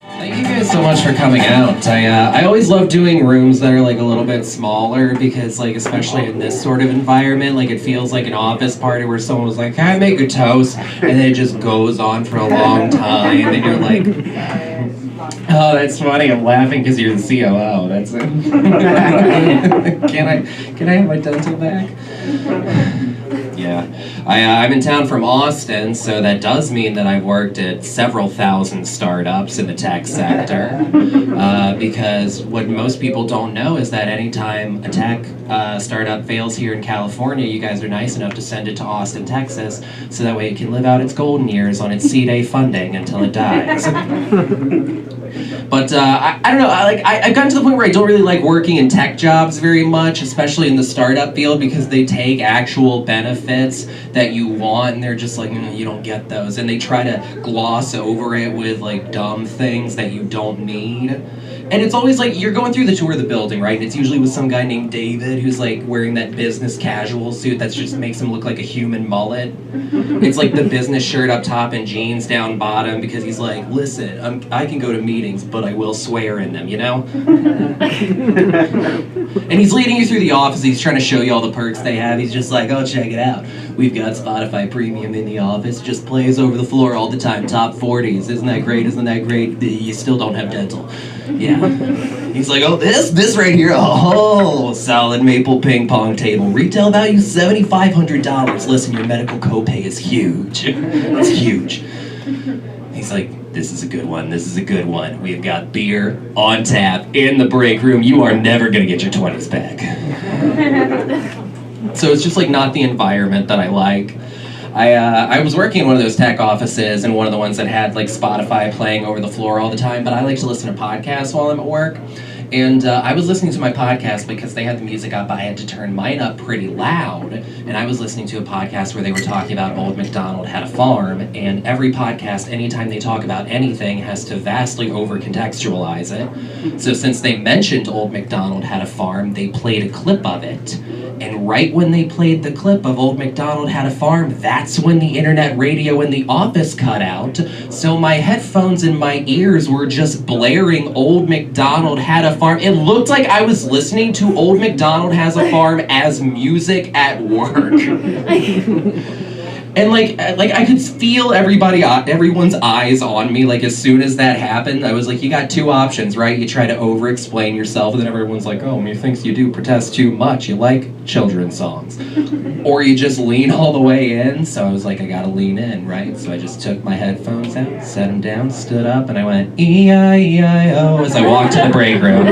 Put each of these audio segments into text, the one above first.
Thank you guys so much for coming out. I always love doing rooms that are like a little bit smaller because like especially in this sort of environment, like it feels like an office party where someone was like, "Can I make a toast?" and then it just goes on for a long time and you're like, "Oh, that's funny. I'm laughing because you're the COO. That's it." Can I have my dental back? Yeah, I'm in town from Austin, so that does mean that I've worked at several thousand startups in the tech sector. Because what most people don't know is that anytime a tech startup fails here in California, you guys are nice enough to send it to Austin, Texas, so that way it can live out its golden years on its seed A funding until it dies. But I don't know, I've gotten to the point where I don't really like working in tech jobs very much, especially in the startup field, because they take actual benefits that you want and they're just like, you don't get those. And they try to gloss over it with like dumb things that you don't need. And it's always like, you're going through the tour of the building, right? And it's usually with some guy named David who's like wearing that business casual suit that just makes him look like a human mullet. It's like the business shirt up top and jeans down bottom because he's like, listen, I can go to meetings, but I will swear in them, you know? And he's leading you through the office, he's trying to show you all the perks they have. He's just like, oh, check it out. We've got Spotify Premium in the office, just plays over the floor all the time, top 40s. Isn't that great? Isn't that great? You still don't have dental. Yeah. He's like, oh, this right here, oh, solid maple ping pong table. Retail value $7,500. Listen, your medical copay is huge. It's huge. He's like, this is a good one. This is a good one. We've got beer on tap in the break room. You are never going to get your 20s back. So it's just like not the environment that I like. I was working in one of those tech offices and one of the ones that had like Spotify playing over the floor all the time, but I like to listen to podcasts while I'm at work. And I was listening to my podcast because they had the music up. I had to turn mine up pretty loud. And I was listening to a podcast where they were talking about Old MacDonald had a farm. And every podcast, anytime they talk about anything, has to vastly over-contextualize it. So since they mentioned Old MacDonald had a farm, they played a clip of it. And right when they played the clip of Old MacDonald had a farm, that's when the internet radio in the office cut out. So my headphones in my ears were just blaring Old MacDonald had a farm. It looked like I was listening to Old MacDonald has a farm as music at work. And like I could feel everyone's eyes on me. Like as soon as that happened, I was like, you got two options, right? You try to over-explain yourself, and then everyone's like, oh, methinks you do protest too much. You like children's songs. Or you just lean all the way in. So I was like, I gotta lean in, right? So I just took my headphones out, set them down, stood up, and I went E-I-E-I-O as I walked to the break room.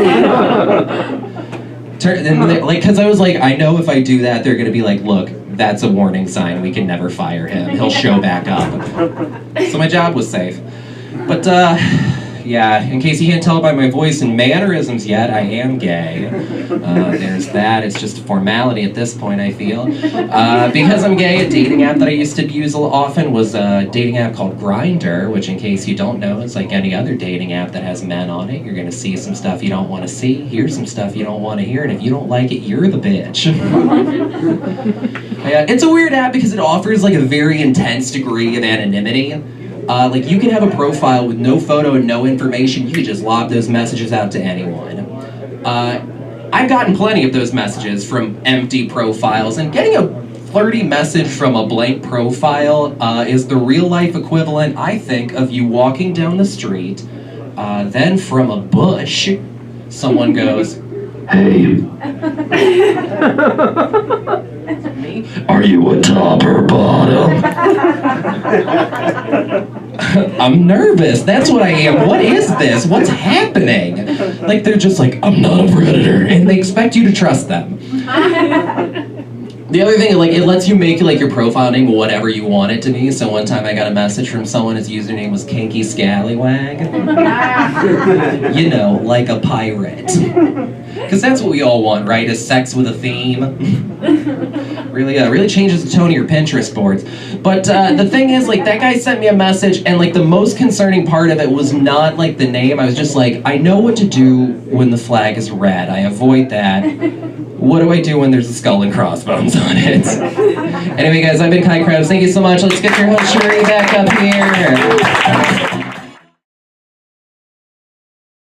Because I was like, I know if I do that, they're gonna be like, look, that's a warning sign. We can never fire him. He'll show back up. So my job was safe. But, yeah, in case you can't tell by my voice and mannerisms yet, I am gay. There's that. It's just a formality at this point, I feel. Because I'm gay, a dating app that I used to use often was a dating app called Grindr, which in case you don't know, it's like any other dating app that has men on it. You're going to see some stuff you don't want to see, hear some stuff you don't want to hear, and if you don't like it, you're the bitch. Yeah, it's a weird app because it offers like a very intense degree of anonymity. Like you can have a profile with no photo and no information. You can just lob those messages out to anyone. I've gotten plenty of those messages from empty profiles, and getting a flirty message from a blank profile is the real life equivalent, I think, of you walking down the street, then from a bush, someone goes, hey. Are you a top or bottom? I'm nervous. That's what I am. What is this? What's happening? Like, they're just like, I'm not a predator. And they expect you to trust them. The other thing, like, it lets you make like your profile name whatever you want it to be. So one time I got a message from someone, his username was Kinky Scallywag. You know, like a pirate. Because that's what we all want, right? Is sex with a theme. Really changes the tone of your Pinterest boards. But the thing is, like, that guy sent me a message, and like the most concerning part of it was not like the name. I was just like, I know what to do when the flag is red. I avoid that. What do I do when there's a skull and crossbones on it? Anyway, guys, I've been Krebs. Thank you so much. Let's get your host Sheree back up here.